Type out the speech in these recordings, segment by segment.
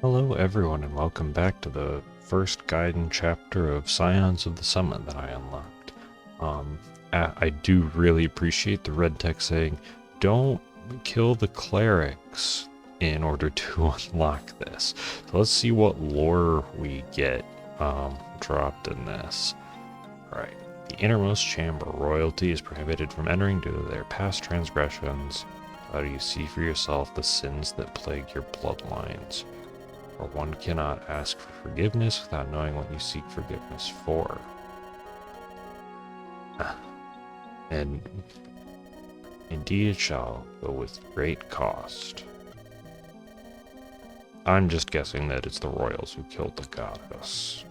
Hello everyone and welcome back to the first guide and chapter of Scions of the Summit that I unlocked. I do really appreciate the red text saying, don't kill the clerics in order to unlock this. So let's see what lore we get dropped in this. Alright. The innermost chamber. Royalty is prohibited from entering due to their past transgressions. How do you see for yourself the sins that plague your bloodlines? For one cannot ask for forgiveness without knowing what you seek forgiveness for. And indeed it shall, but with great cost. I'm just guessing that it's the royals who killed the goddess.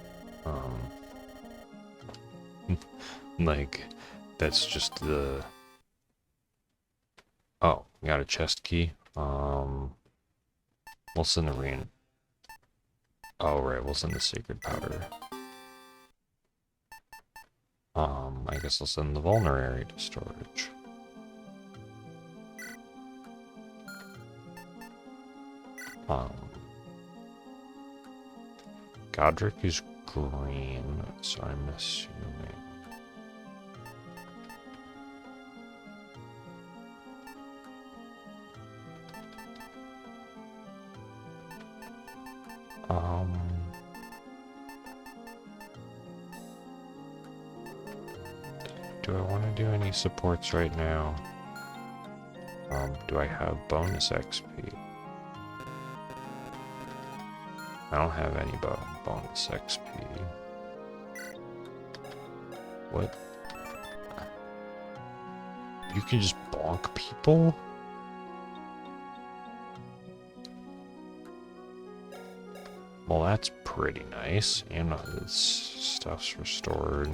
Like, that's just the... Oh, got a chest key. We'll send the rain. Oh, right, we'll send the sacred powder. I guess I'll send the vulnerary to storage. Godric is green, so I'm assuming. Do I want to do any supports right now? Do I have bonus XP? I don't have any bonus XP. What? You can just bonk people? Well, that's pretty nice. And this stuff's restored.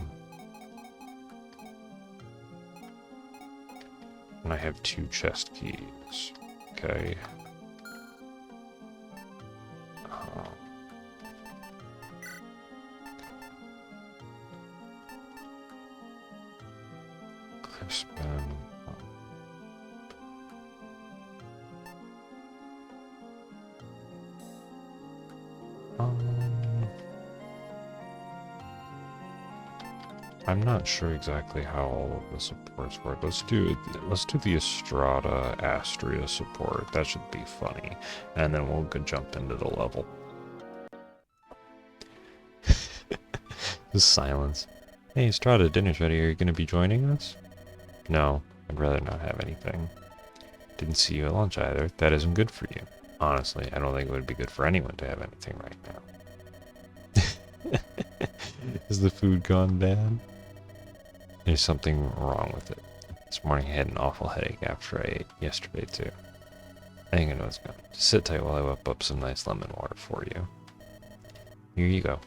And I have 2 chest keys. Okay. Crispin. I'm not sure exactly how all of the supports work. Let's do the Estrada Astria support. That should be funny. And then we'll go jump into the level. Just silence. Hey Estrada, dinner's ready. Are you going to be joining us? No, I'd rather not have anything. Didn't see you at lunch either. That isn't good for you. Honestly, I don't think it would be good for anyone to have anything right now. Is the food gone bad? There's something wrong with it. This morning I had an awful headache after I ate yesterday too. I think I know it's gone. Just sit tight while I whip up some nice lemon water for you. Here you go.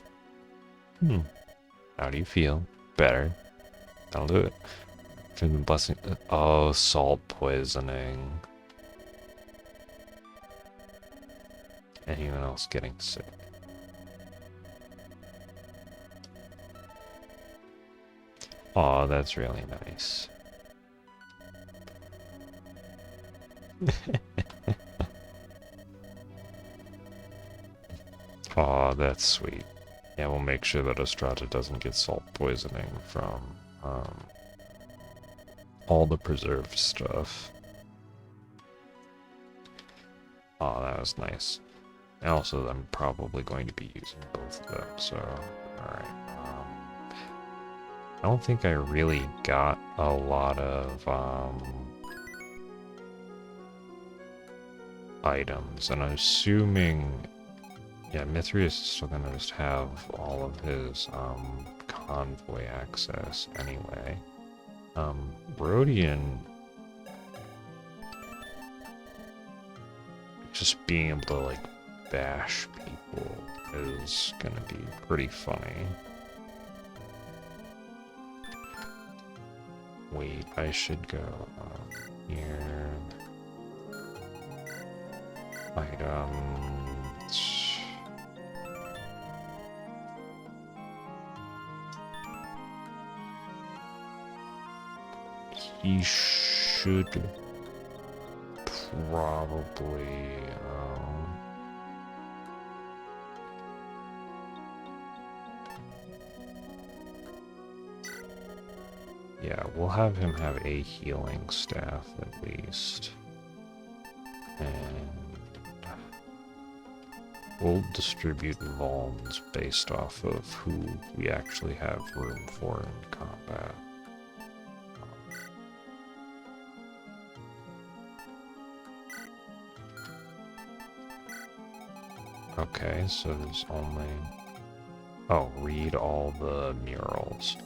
How do you feel? Better? That'll do it. For the blessing. Oh, salt poisoning. Anyone else getting sick? Aw, that's really nice. Aw, that's sweet. Yeah, we'll make sure that Estrada doesn't get salt poisoning from all the preserved stuff. Aw, that was nice. And also, I'm probably going to be using both of them, so, alright. I don't think I really got a lot of items, and I'm assuming, yeah, Mithrius is still gonna just have all of his convoy access anyway. Rhodian, just being able to like bash people is gonna be pretty funny. Wait, I should go here. Items. He should probably Yeah, we'll have him have a healing staff at least. And we'll distribute vulns based off of who we actually have room for in combat. Okay, so there's only... Oh, read all the murals.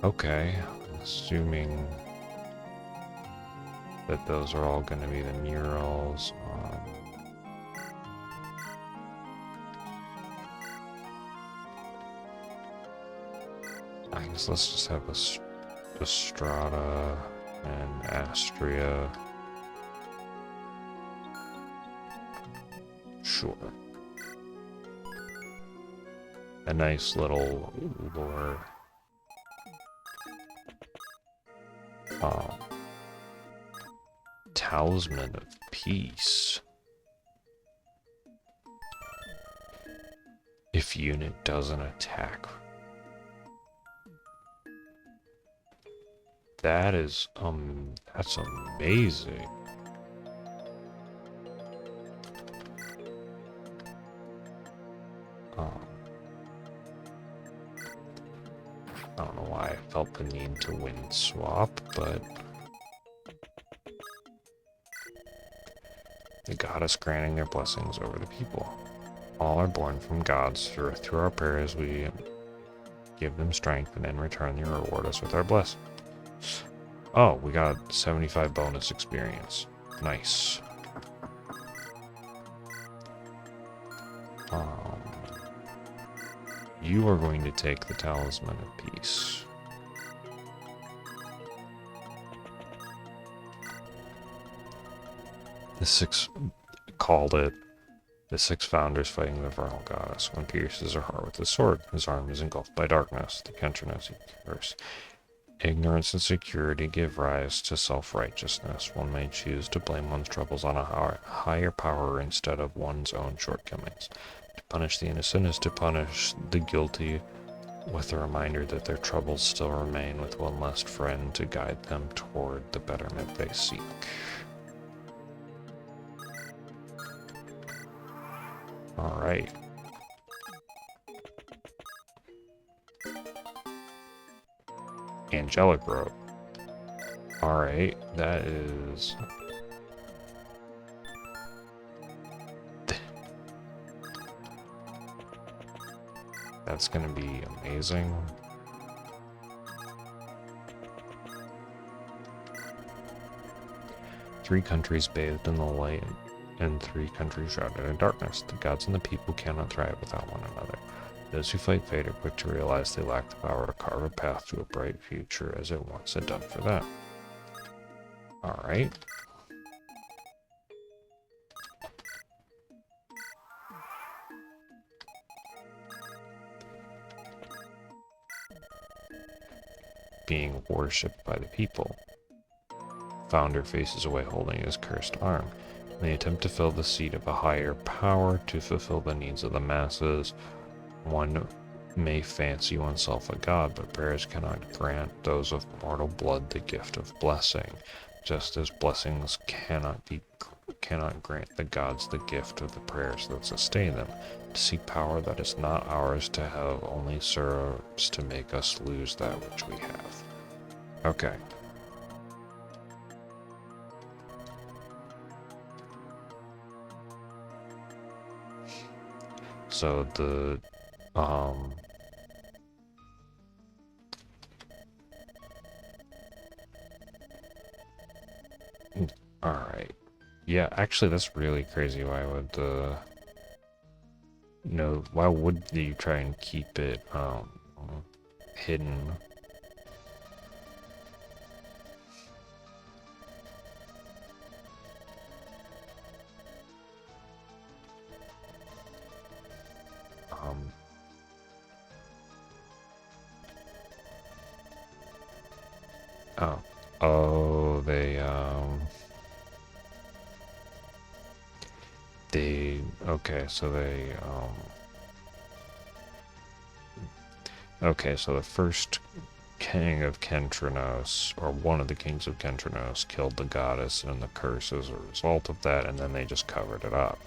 Okay, assuming that those are all going to be the murals. I guess let's just have Estrada and Astria. Sure. A nice little lore. Talisman of Peace. If unit doesn't attack. That is, that's amazing. I don't know why I felt the need to win swap, but the goddess granting their blessings over the people. All are born from gods. Through our prayers, we give them strength, and in return, they reward us with our blessing. Oh, we got 75 bonus experience. Nice. You are going to take the Talisman of Peace. The six called it the six founders fighting the vernal goddess. One pierces her heart with his sword. His arm is engulfed by darkness. The Kentronosi curse. Ignorance and security give rise to self-righteousness. One may choose to blame one's troubles on a higher power instead of one's own shortcomings. To punish the innocent is to punish the guilty with a reminder that their troubles still remain, with one less friend to guide them toward the betterment they seek. Alright. Angelic robe. Alright, that is... That's gonna be amazing. Three countries bathed in the light, and three countries shrouded in darkness. The gods and the people cannot thrive without one another. Those who fight fate are quick to realize they lack the power to carve a path to a bright future as it once had done for them. Alright. Being worshipped by the people. Founder faces away holding his cursed arm. In the attempt to fill the seat of a higher power to fulfill the needs of the masses, one may fancy oneself a god, but prayers cannot grant those of mortal blood the gift of blessing, just as blessings cannot grant the gods the gift of the prayers that sustain them. To seek power that is not ours to have only serves to make us lose that which we have. Okay. So the alright. Yeah, actually that's really crazy. Why would no, why would you try and keep it hidden? Oh, okay, so okay, so the first king of Kentranos, or one of the kings of Kentranos, killed the goddess and the curse as a result of that, and then they just covered it up.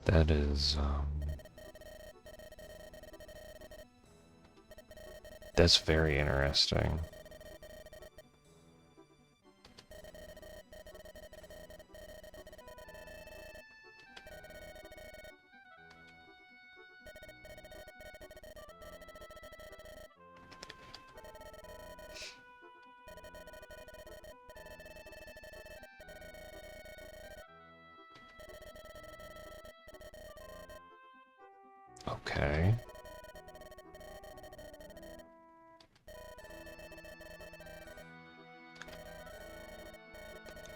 That is, that's very interesting. Okay.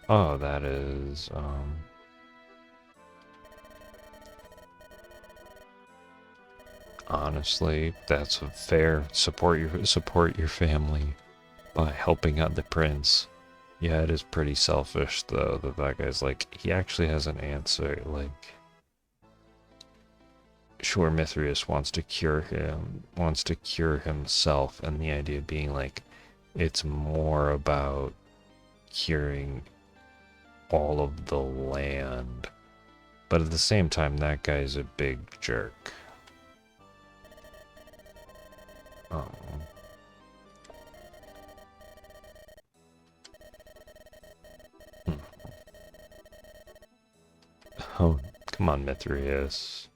Oh, that is, honestly, that's a fair support your family by helping out the prince. Yeah, it is pretty selfish though that guy's like, he actually has an answer. Like, sure, Mithrius wants to cure himself, and the idea being like, it's more about curing all of the land. But at the same time, that guy's a big jerk. Oh. Hmm. Oh, come on, Mithrius.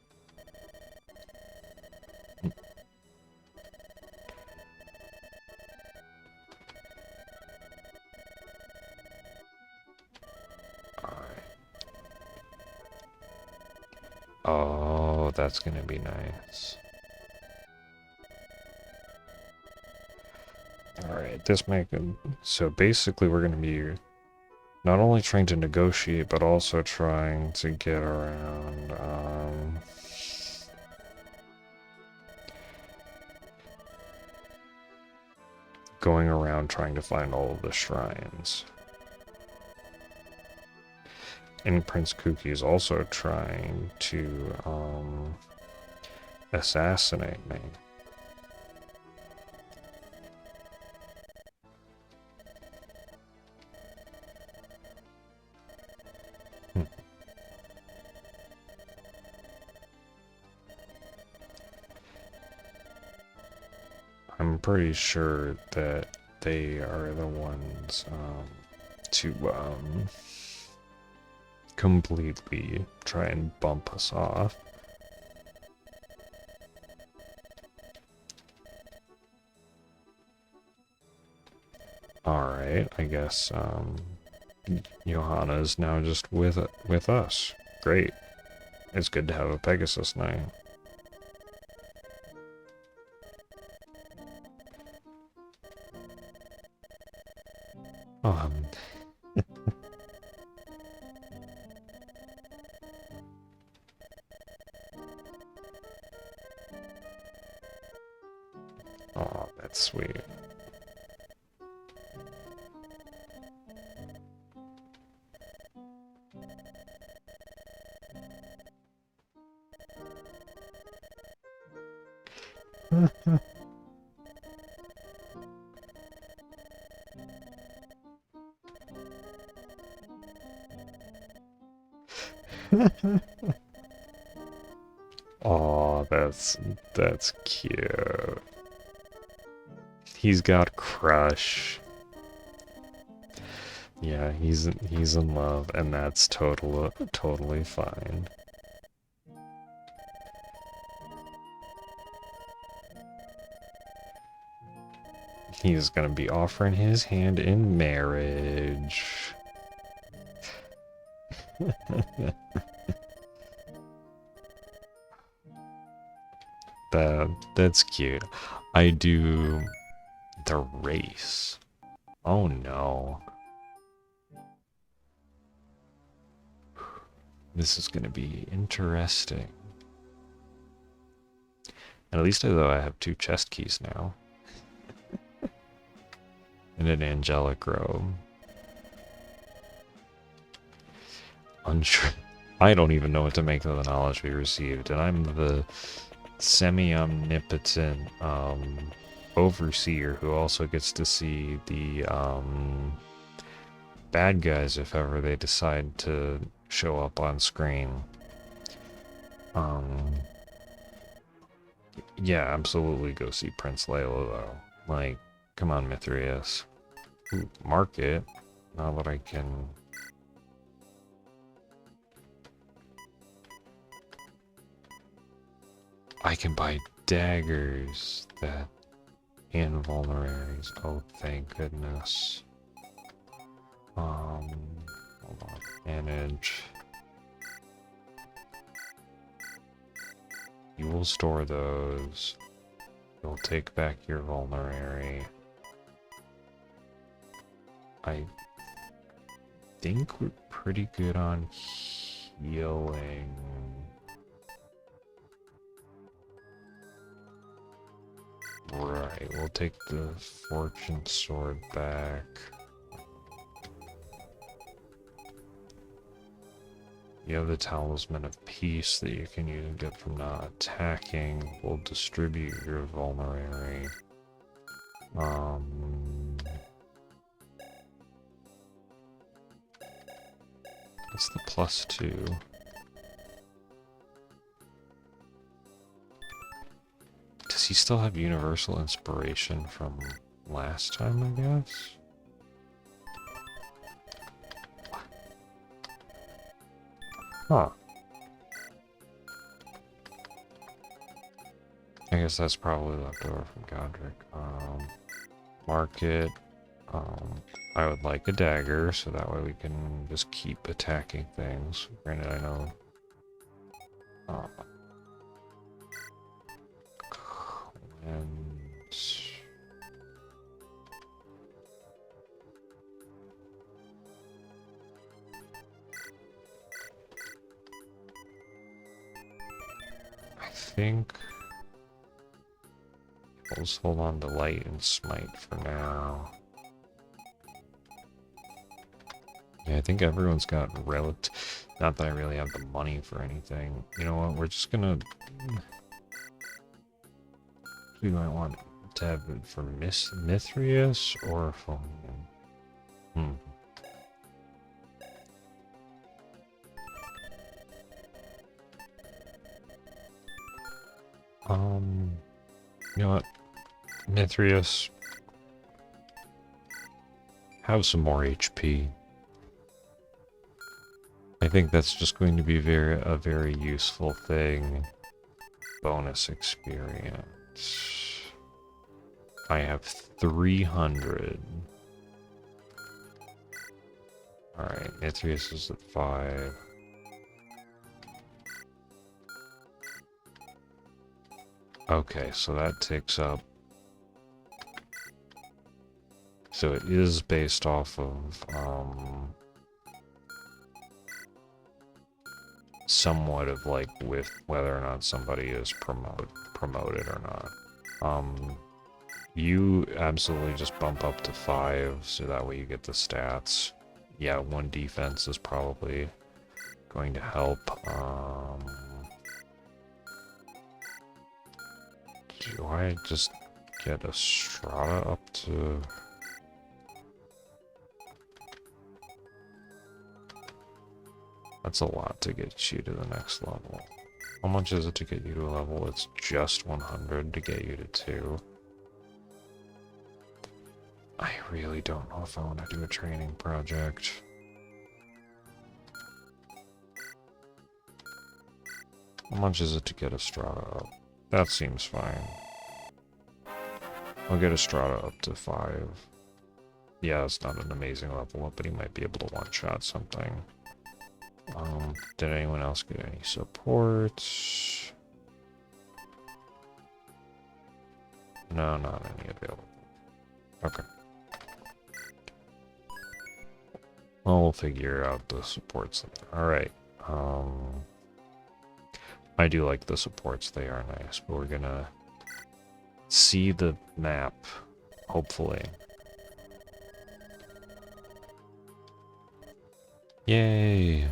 Oh, that's gonna be nice. Alright, this might... So basically we're gonna be not only trying to negotiate, but also trying to get around, going around trying to find all of the shrines. And Prince Kuki is also trying to, assassinate me. I'm pretty sure that they are the ones, to, completely try and bump us off. Alright, I guess, Johanna is now just with us. Great. It's good to have a Pegasus night. Um, oh, that's sweet. Oh, that's cute. He's got crush. Yeah, he's in love, and that's totally fine. He's gonna be offering his hand in marriage. That's cute. I do the race. Oh no. This is gonna be interesting. And at least though I have 2 chest keys now. And an angelic robe. Unsure. I don't even know what to make of the knowledge we received, and I'm the semi-omnipotent overseer who also gets to see the bad guys if ever they decide to show up on screen. Yeah, absolutely go see Prince Layla though. Like, come on, Mithrius. Ooh, market. Now that I can... I can buy daggers that invulneraries. Oh, thank goodness. Hold on. Manage. You will store those. You'll take back your vulnerary. I think we're pretty good on healing. Right, we'll take the fortune sword back. You have the talisman of peace that you can use and get from not attacking. We'll distribute your vulnerary. What's the +2? Does he still have universal inspiration from last time, I guess? Huh. I guess that's probably left over from Godric. Market. I would like a dagger, so that way we can just keep attacking things. Granted, I know... and... I think... we'll just hold on to light and smite for now. Yeah, I think everyone's got not that I really have the money for anything. You know what, we're just gonna... we might want to have it for Mithrius or Phonian. You know what? Mithrius, have some more HP. I think that's just going to be a very useful thing. Bonus experience. I have 300. Alright, Mithrius is at 5. Okay, so that takes up... so it is based off of, somewhat of, like, with whether or not somebody is promoted or not. You absolutely just bump up to 5, so that way you get the stats. Yeah, 1 defense is probably going to help. Do I just get a strata up to... that's a lot to get you to the next level. How much is it to get you to a level? It's just 100 to get you to 2. I really don't know if I want to do a training project. How much is it to get a strata up? That seems fine. I'll get Estrada up to 5. Yeah, it's not an amazing level up, but he might be able to one-shot something. Did anyone else get any supports? No, not any available. Okay. Well, we'll figure out the supports. Alright. I do like the supports. They are nice, but we're gonna see the map, hopefully. Yay!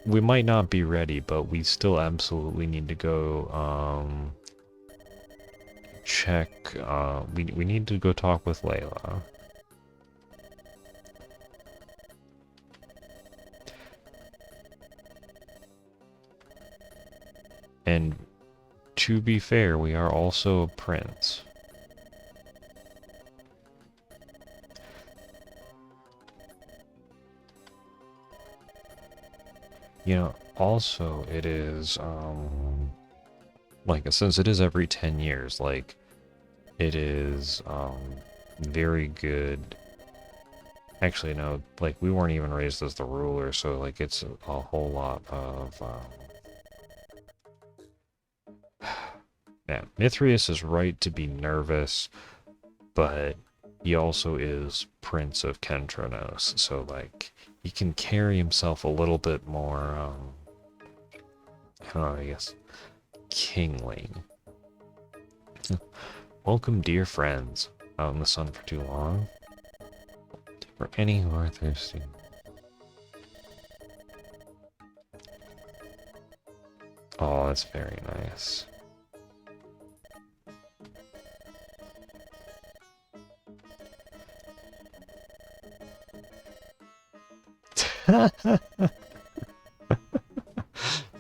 We might not be ready, but we still absolutely need to go, check, we need to go talk with Layla. And to be fair, we are also a prince. You know, also it is, like, since it is every 10 years, like, it is, very good. Actually, no, like, we weren't even raised as the ruler, so, like, it's a whole lot of, yeah, Mithrius is right to be nervous, but he also is Prince of Kentronos, so, like, he can carry himself a little bit more, I don't know, I guess, kingly. Welcome, dear friends. Out in the sun for too long? For any who are thirsty. Oh, that's very nice.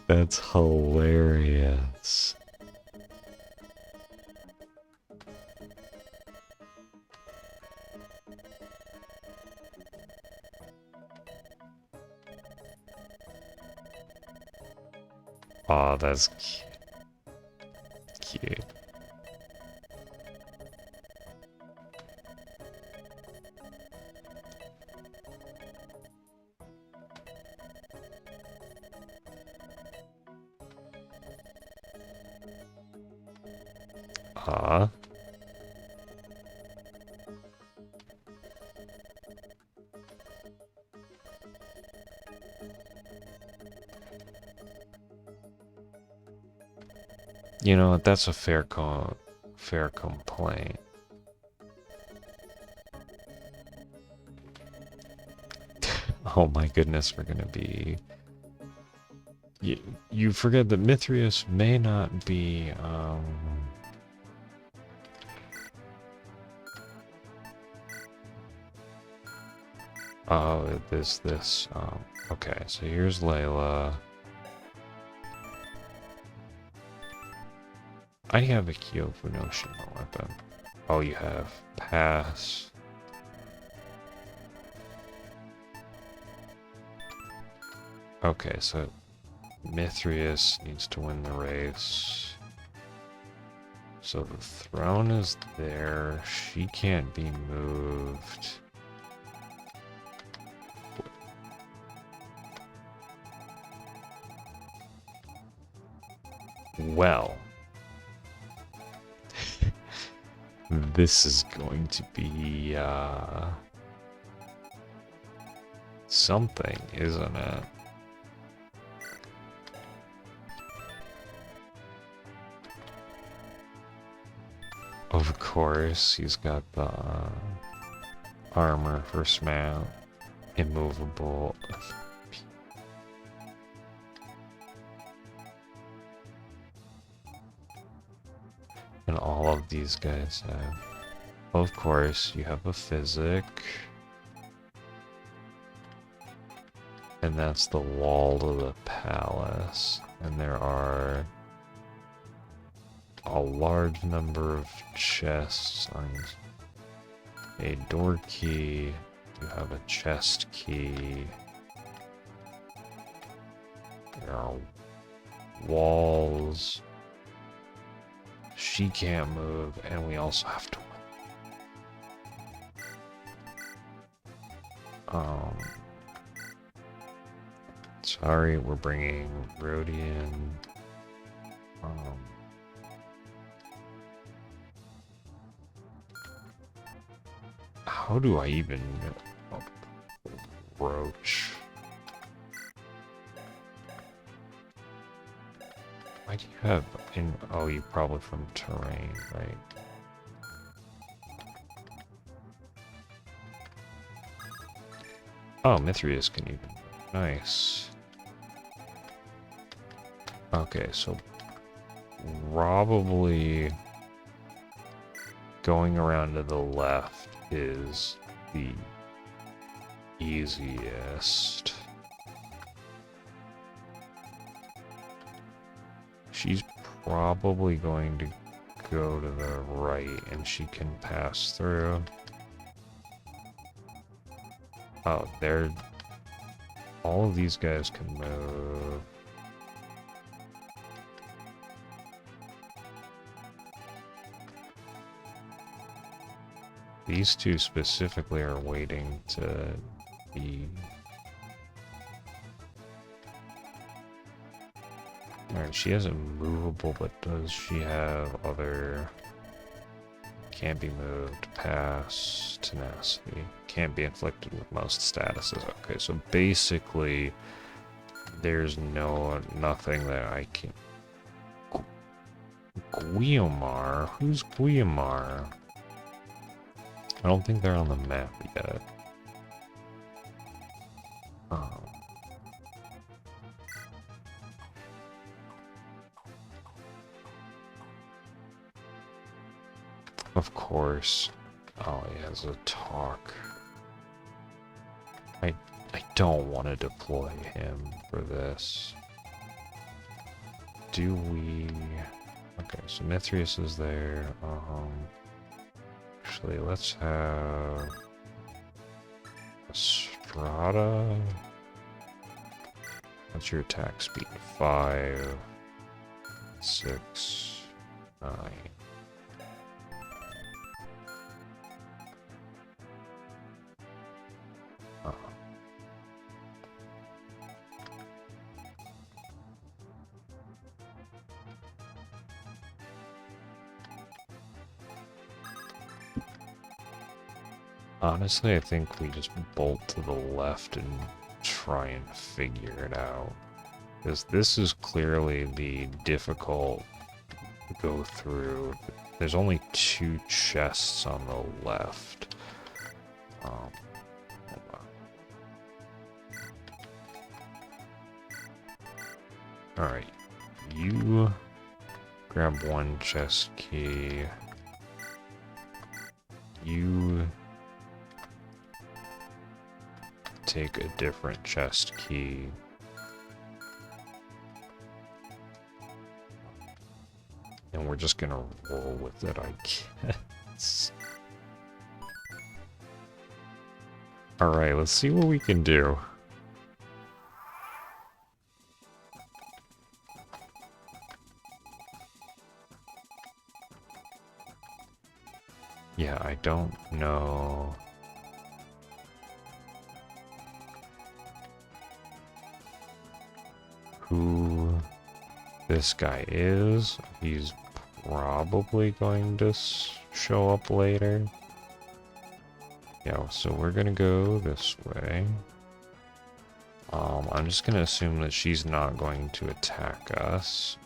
That's hilarious. Oh, that's cute. Ah. You know, that's a fair complaint. Oh my goodness, we're gonna be... You forget that Mithrius may not be, oh, okay, so here's Layla. I have a Kyofu no Shima weapon. Oh, you have pass. Okay, so Mithrius needs to win the race. So the throne is there. She can't be moved. Well. This is going to be, something, isn't it? Of course, he's got the armor for Smount, immovable. And all of these guys have. Of course, you have a physic. And that's the wall to the palace. And there are a large number of chests on a door key. You have a chest key. There are walls. She can't move, and we also have to win. Sorry, we're bringing Rhodian. How do I even approach? Why do you have in? Oh, you probably from terrain, right? Oh, Mithrius can even. Nice. Okay, so probably going around to the left is the easiest. She's probably going to go to the right and she can pass through. Oh, they're... all of these guys can move. These two specifically are waiting to be... Alright, she has a movable, but does she have other... Can't be moved, pass, tenacity. Can't be inflicted with most statuses. Okay, so basically, there's nothing that I can... Guiomar? Who's Guiomar? I don't think they're on the map yet. Of course. Oh, he has a talk. I don't want to deploy him for this. Do we... Okay, so Mithrius is there. Actually, let's have... Estrada? What's your attack speed? 5, 6, 9. Honestly, I think we just bolt to the left and try and figure it out. Because this is clearly the difficult to go through. There's only 2 chests on the left. Hold on. Alright, you grab 1 chest key. You take a different chest key. And we're just gonna roll with it, I guess. Alright, let's see what we can do. Yeah, I don't know... who this guy is. He's probably going to show up later. Yeah, so we're gonna go this way. I'm just gonna assume that she's not going to attack us.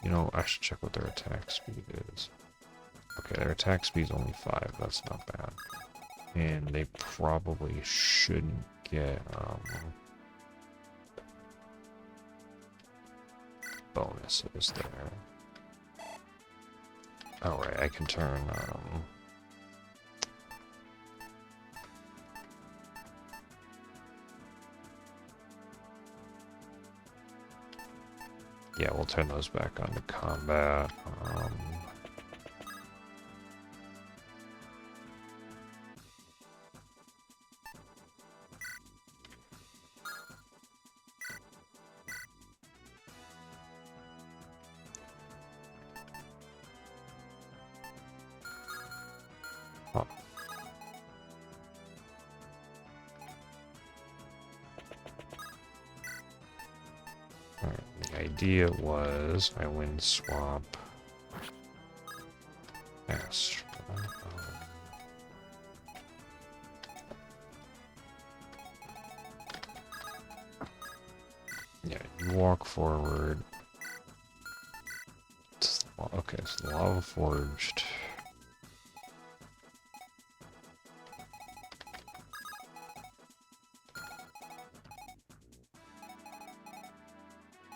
You know, I should check what their attack speed is. Okay, their attack speed's only 5, that's not bad. And they probably shouldn't get, bonuses there. Alright, I can turn, yeah, we'll turn those back on to combat. Oh. Alright, the idea was I wind swap Astra. Yeah, you walk forward. Okay, so the lava forged.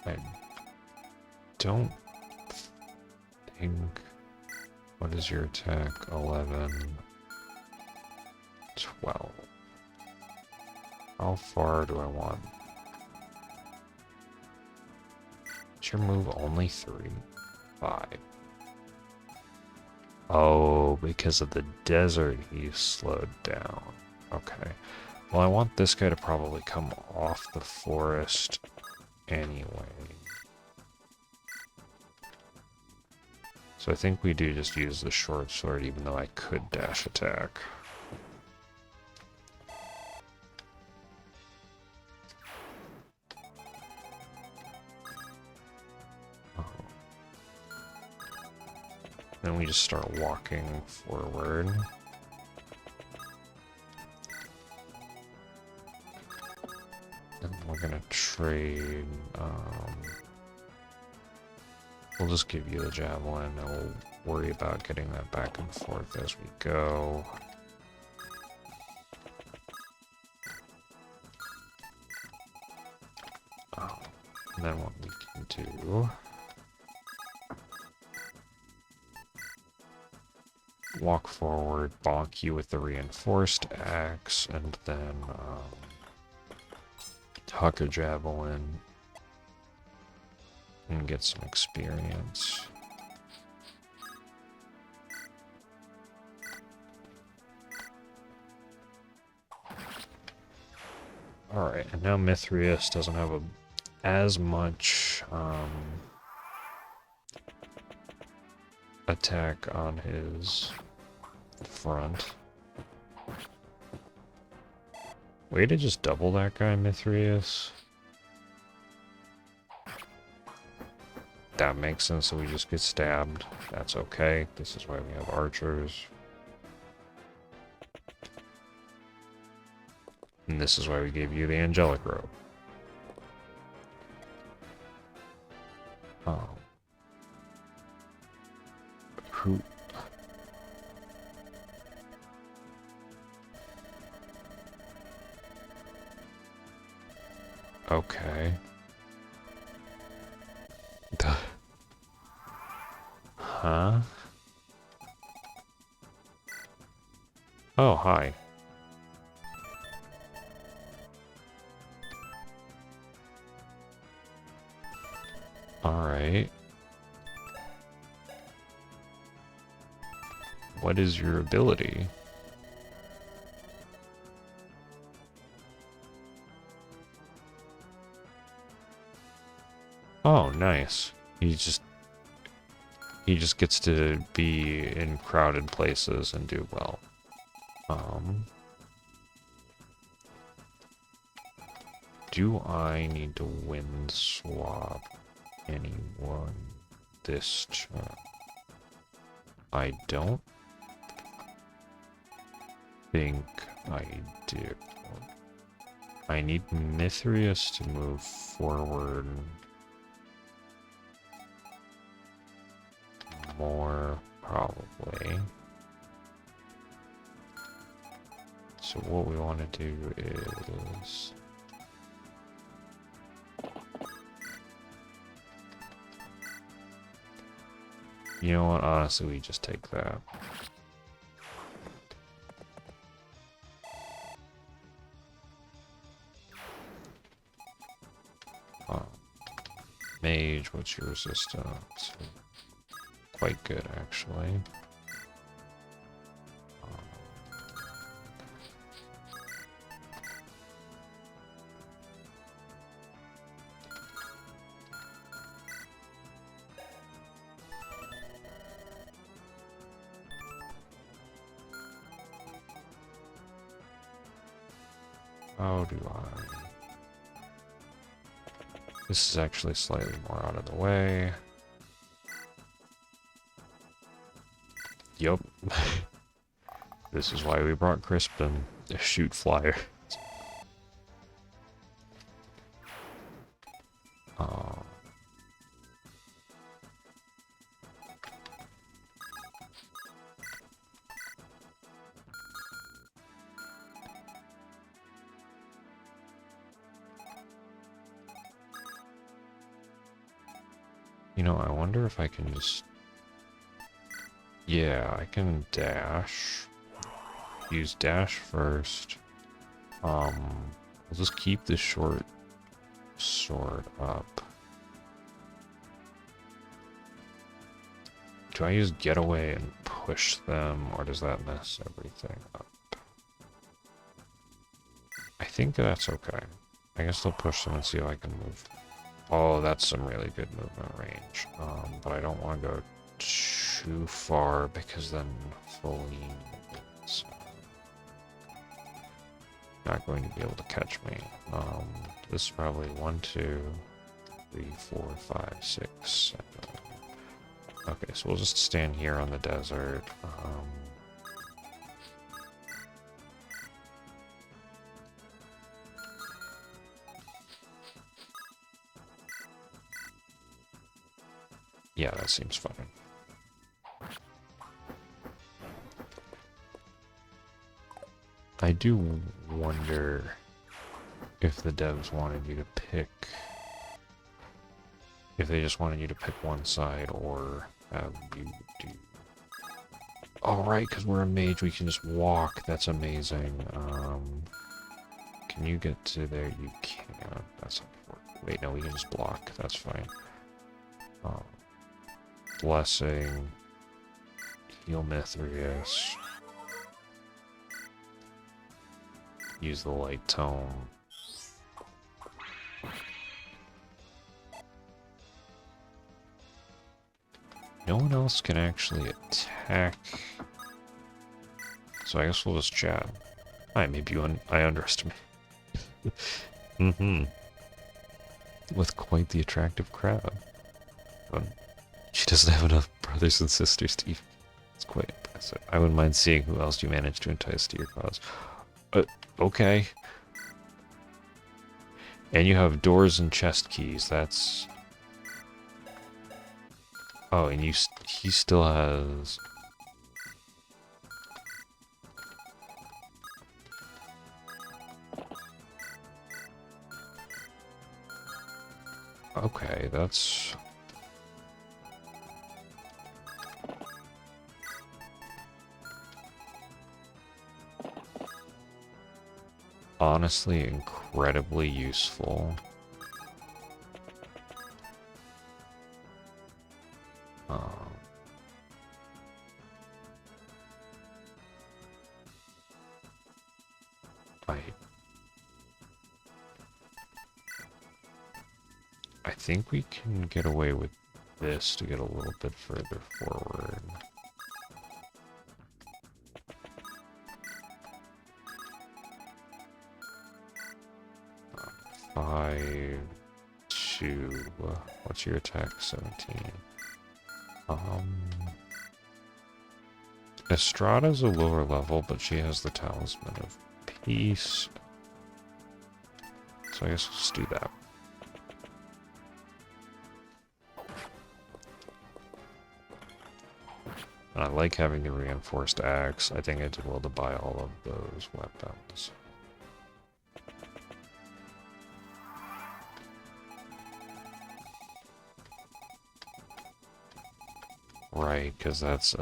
I don't think. What is your attack? 11, 12. How far do I want? Is your move only 3? 5. Oh, because of the desert, he slowed down. Okay. Well, I want this guy to probably come off the forest anyway. So I think we do just use the short sword, even though I could dash attack. Then we just start walking forward. And we're gonna trade, we'll just give you the javelin and we'll worry about getting that back and forth as we go. And then what we can do... walk forward, bonk you with the reinforced axe, and then huck a javelin and get some experience. Alright, and now Mithrius doesn't have as much attack on his front. Way to just double that guy, Mithrius. That makes sense, so we just get stabbed. That's okay. This is why we have archers. And this is why we gave you the angelic robe. Oh. Who... Okay. Huh? Oh, hi. Alright. What is your ability? Oh, nice. He just gets to be in crowded places and do well. Do I need to wind swap anyone this turn? I don't think I do. I need Mithrius to move forward more, probably. So what we want to do is... you know what, honestly, we just take that. Mage, what's your resistance? Quite good, actually. How do I... This is actually slightly more out of the way. Yup. This is why we brought Crispin to shoot flyer. You know, I wonder if I can just... Yeah, I can dash. Use dash first. We'll just keep this short sword up. Do I use getaway and push them, or does that mess everything up? I think that's okay. I guess I'll push them and see if I can move. Oh, that's some really good movement range. But I don't want to go too far because then Feline is not going to be able to catch me. This is probably 1, 2, 3, 4, 5, 6, 7. Okay, so we'll just stand here on the desert. Yeah, that seems fine. I do wonder if the devs wanted you to pick... If they just wanted you to pick one side, or have you do... Oh, right, because we're a mage, we can just walk. That's amazing. Can you get to there? You can't. That's unfortunate. Wait, no, we can just block. That's fine. Blessing. Heal Mithrius. Use the light tome. No one else can actually attack. So I guess we'll just chat. Hi, maybe I underestimate. With quite the attractive crowd. But she doesn't have enough brothers and sisters to even... It's quite impressive. I wouldn't mind seeing who else you manage to entice to your cause. Okay. And you have doors and chest keys. That's... Oh, and he still has... Okay, that's... honestly incredibly useful. I think we can get away with this to get a little bit further forward. Five, 2. What's your attack? 17. Estrada's a lower level, but she has the Talisman of Peace. So I guess we'll just do that. And I like having the reinforced axe. I think I did well to buy all of those weapons. Right, because that's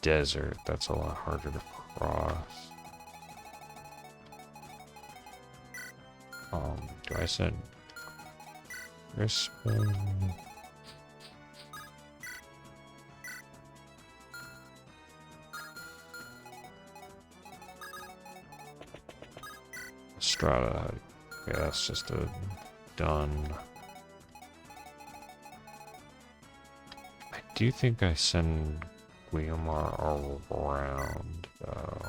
desert. That's a lot harder to cross. Do I send Crispin? Estrada. Yeah, that's just a done. I do think I send Guiomar around, though.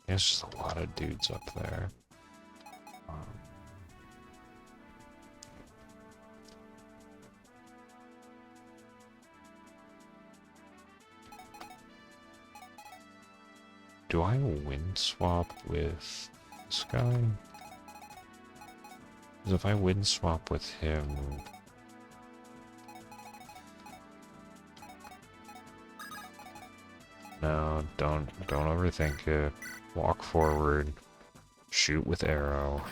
There's just a lot of dudes up there. Do I wind swap with this guy? Because if I wind swap with him... No, don't overthink it. Walk forward. Shoot with arrow.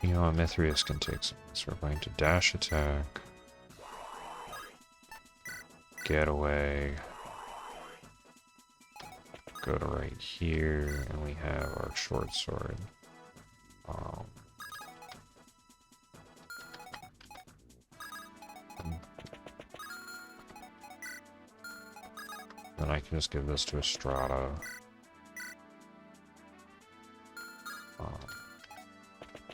You know what, Mithrius can take some. So we're going to dash attack. Get away. Go to right here, and we have our short sword. Then I can just give this to Estrada.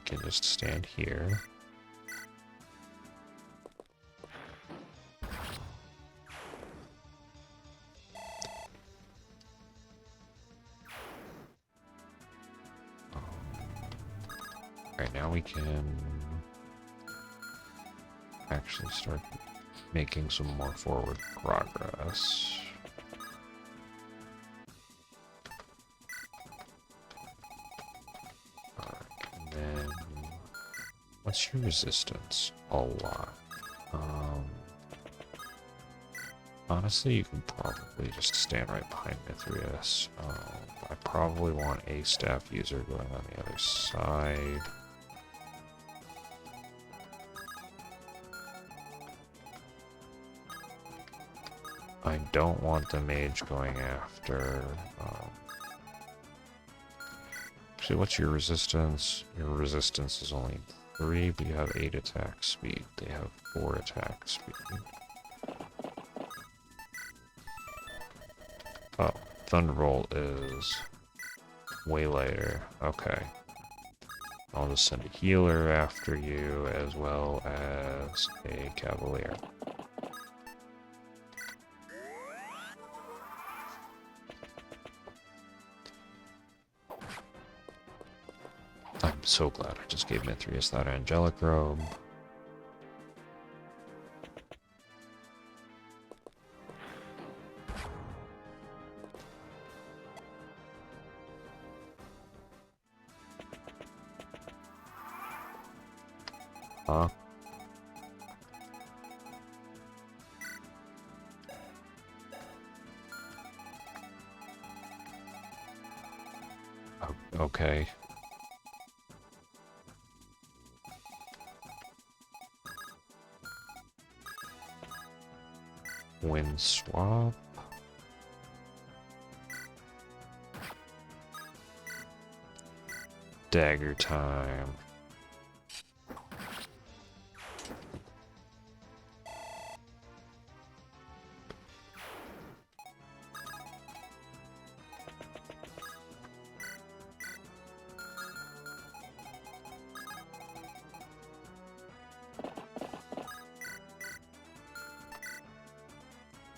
Can just stand here. Right now we can actually start making some more forward progress. What's your resistance? A lot. Honestly, you can probably just stand right behind Mithrius. I probably want a staff user going on the other side. I don't want the mage going after... Actually, what's your resistance? Your resistance is only 3, but you have 8 attack speed. They have 4 attack speed. Oh, Thunderbolt is way later. Okay. I'll just send a healer after you as well as a cavalier. I'm so glad I just gave Mithrius that angelic robe. Huh? Okay. Wind swap. Dagger time.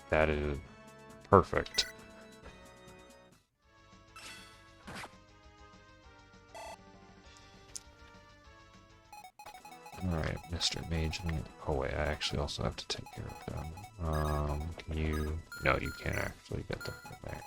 That is perfect. Alright, Mr. Mage. Oh wait, I actually also have to take care of them. Can you... No, you can't actually get them from there.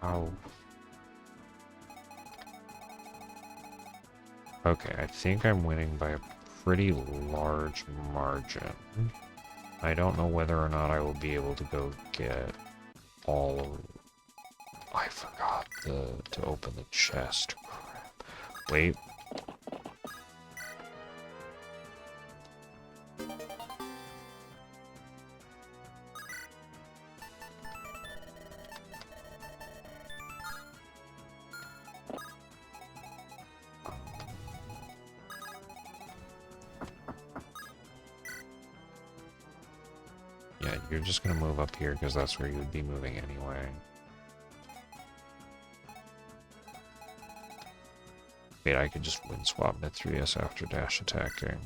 How... Okay, I think I'm winning by a pretty large margin. I don't know whether or not I will be able to go get all of... I forgot to open the chest. Crap. Wait. Yeah, you're just gonna move up here because that's where you would be moving anyway. Wait, I could just wind swap Mithrius after dash attacking.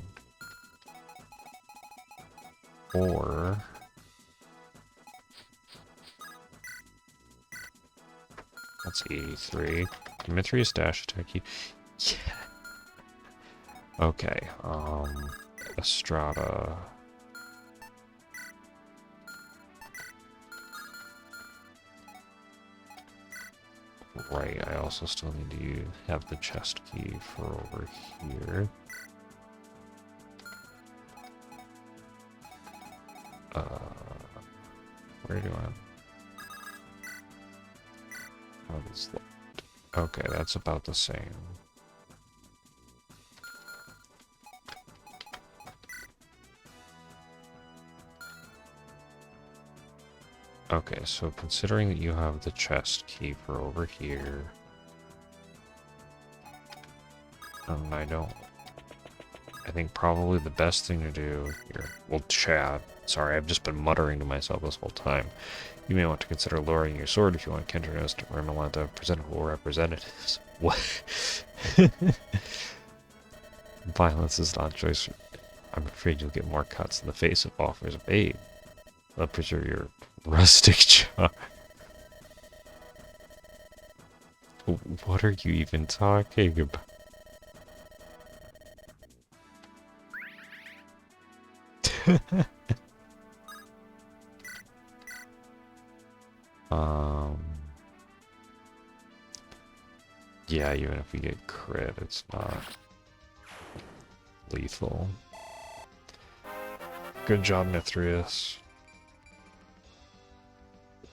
Or... That's 83. Mithrius dash attack you... Yeah. Okay, Estrada... Right, I also still need to have the chest key for over here. Where do I... Oh, this... Okay, that's about the same. Okay, so considering that you have the chest key for over here, and I think probably the best thing to do here, well, chat, sorry, I've just been muttering to myself this whole time. You may want to consider lowering your sword if you want Kendranos to Remelanta presentable representatives. What? Violence is not choice. I'm afraid you'll get more cuts in the face of offers of aid. I'll preserve your rustic charm. What are you even talking about? Yeah, even if we get crit, it's not lethal. Good job, Mithrius.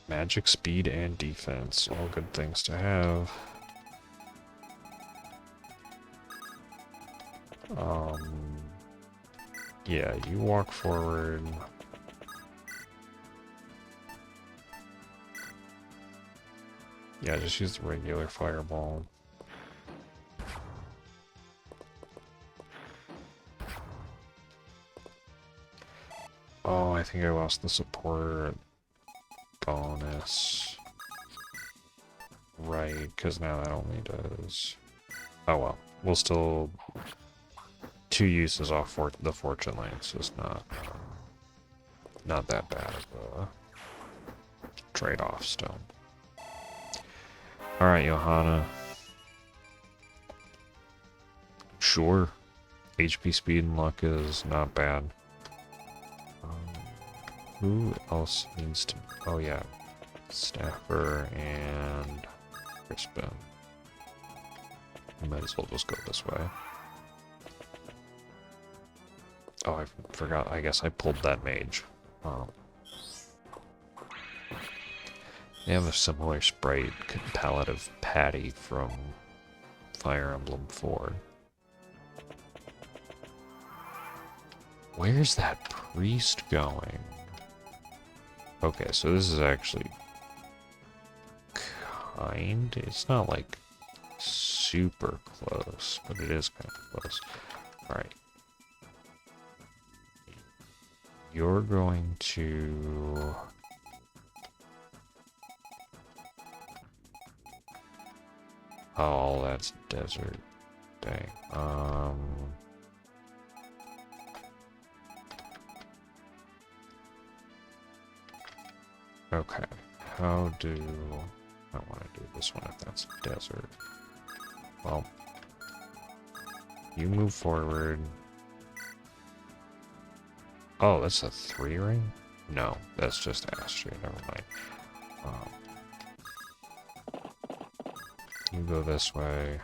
Magic, speed, and defense. All good things to have. Yeah, you walk forward. Yeah, just use the regular fireball. Oh, I think I lost the support bonus. Right, because now that only does... Oh well, we'll still... 2 uses off for the Fortune Lance is not that bad of a trade-off still. Alright, Johanna. Sure. HP, speed, and luck is not bad. Who else needs to... Oh yeah. Staffer and Crispin. We might as well just go this way. Oh, I forgot. I guess I pulled that mage. They have a similar sprite palette of Patty from Fire Emblem 4. Where's that priest going? Okay, so this is actually it's not like super close, but it is kind of close. Alright. You're going to... Oh, that's desert. Dang. Okay. How do... I want to do this one if that's desert. Well, you move forward. Oh, that's a 3 ring? No, that's just Astrid. Never mind. You go this way.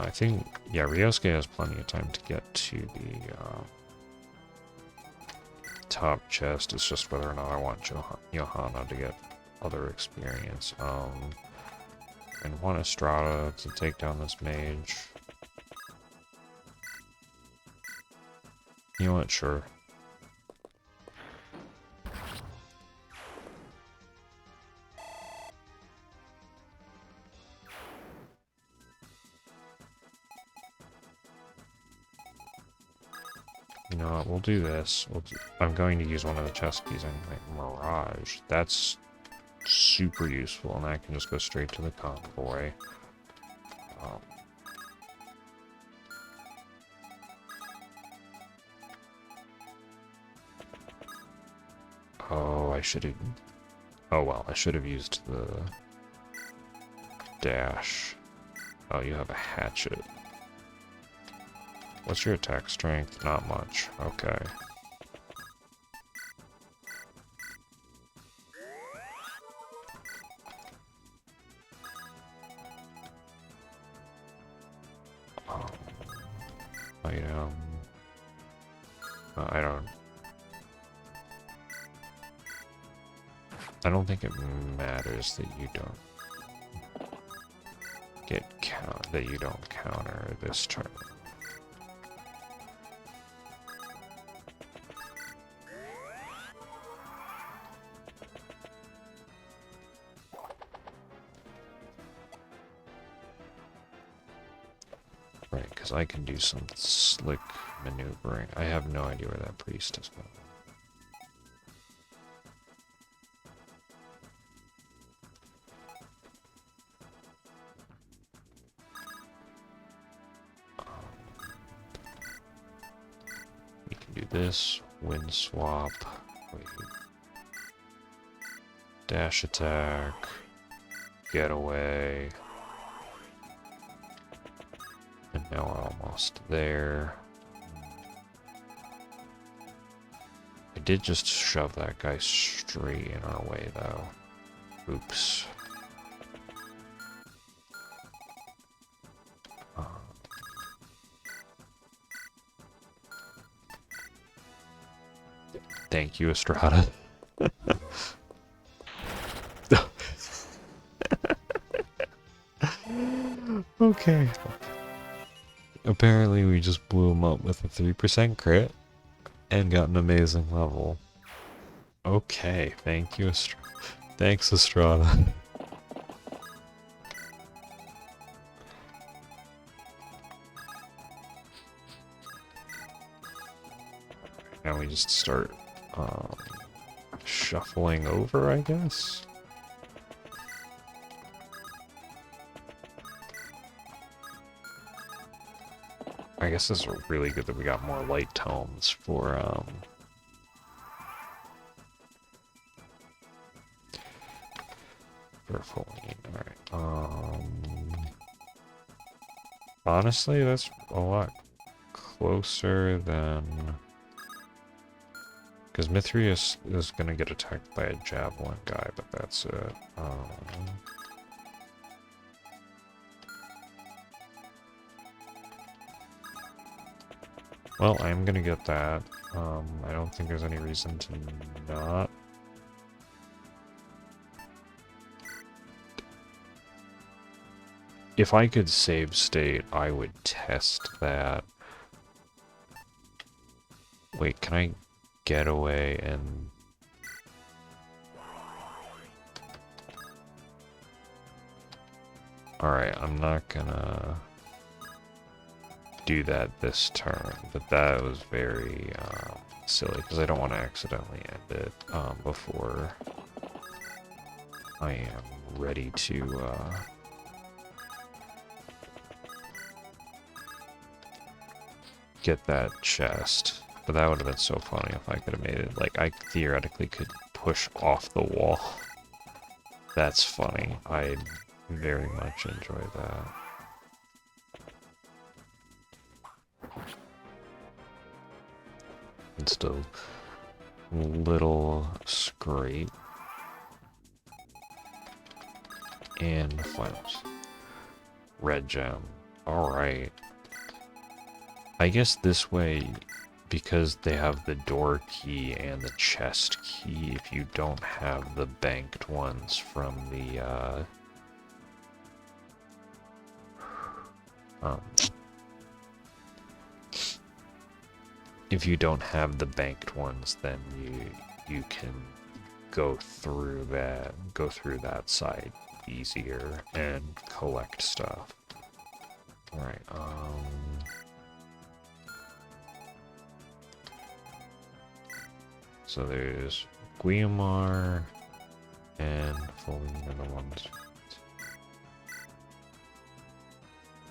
I think, yeah, Ryosuke has plenty of time to get to the top chest. It's just whether or not I want Johanna to get other experience. And want Estrada to take down this mage. You know what? Sure. You know what? We'll do this. I'm going to use one of the chest keys anyway. Mirage. That's super useful, and I can just go straight to the convoy. Oh, I should have... Oh, well, I should have used the dash. Oh, you have a hatchet. What's your attack strength? Not much. Okay. Item. I don't think it matters that you don't counter this turn. Right, because I can do some slick maneuvering. I have no idea where that priest is going. We can do this, wind swap, wait. Dash attack, get away. And now we're almost there. I did just shove that guy straight in our way, though. Oops. Thank you, Estrada. Okay. Apparently we just blew him up with a 3% crit and got an amazing level. Okay, thank you, thanks, Estrada. Now we just start shuffling over, I guess. I guess this is really good that we got more light tomes for Folene. Alright. Honestly, that's a lot closer than... Because Mithrius is going to get attacked by a javelin guy, but that's it. Well, I'm going to get that. I don't think there's any reason to not. If I could save state, I would test that. Wait, can I get away and... Alright, I'm not gonna do that this turn, but that was very silly, because I don't want to accidentally end it before I am ready to... get that chest. But that would have been so funny if I could have made it. Like, I theoretically could push off the wall. That's funny. I very much enjoy that. It's still a little scrape. And finals. Red gem. Alright. I guess this way, because they have the door key and the chest key, if you don't have the banked ones from the, if you don't have the banked ones, then you can go through that side easier and collect stuff. Alright, so there's Guiamar and fully the ones.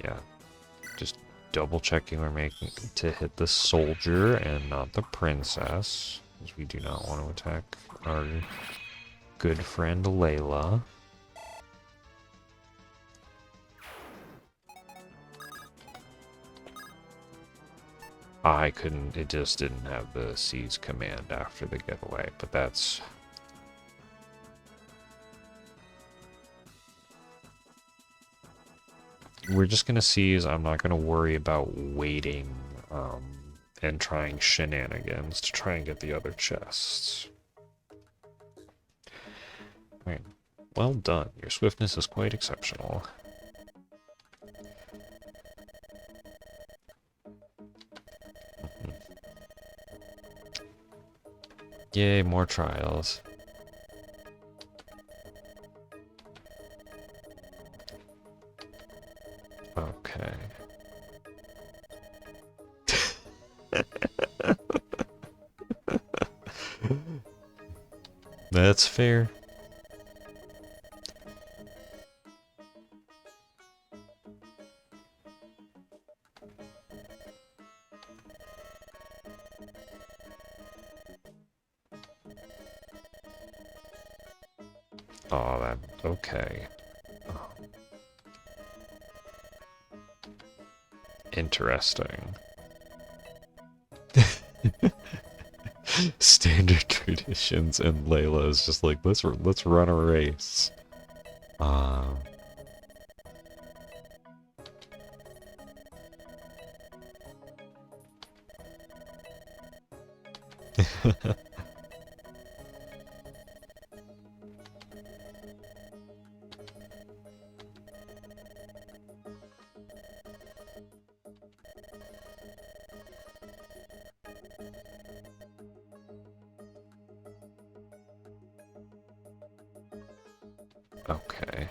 Yeah, just double checking we're making to hit the soldier and not the princess, because we do not want to attack our good friend Layla. I couldn't, it just didn't have the seize command after the getaway, but that's... We're just gonna seize. I'm not gonna worry about waiting and trying shenanigans to try and get the other chests. Alright, well done. Your swiftness is quite exceptional. Yay, more trials. Okay. That's fair. Oh, that... okay. Oh. Interesting. Standard traditions, and Layla is just like, let's run a race. Okay.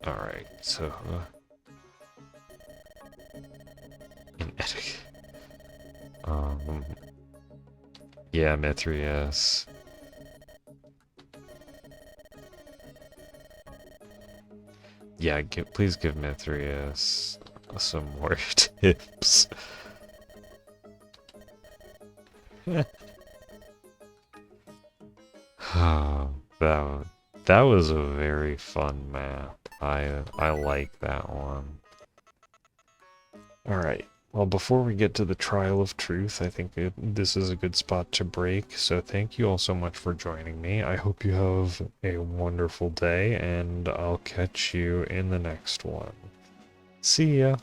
Alright, so... in etiquette... yeah, Mithrius. Yeah, please give Mithrius some more tips. That was a very fun map. I like that one. Alright, well before we get to the trial of truth, I think this is a good spot to break, so thank you all so much for joining me. I hope you have a wonderful day, and I'll catch you in the next one. See ya!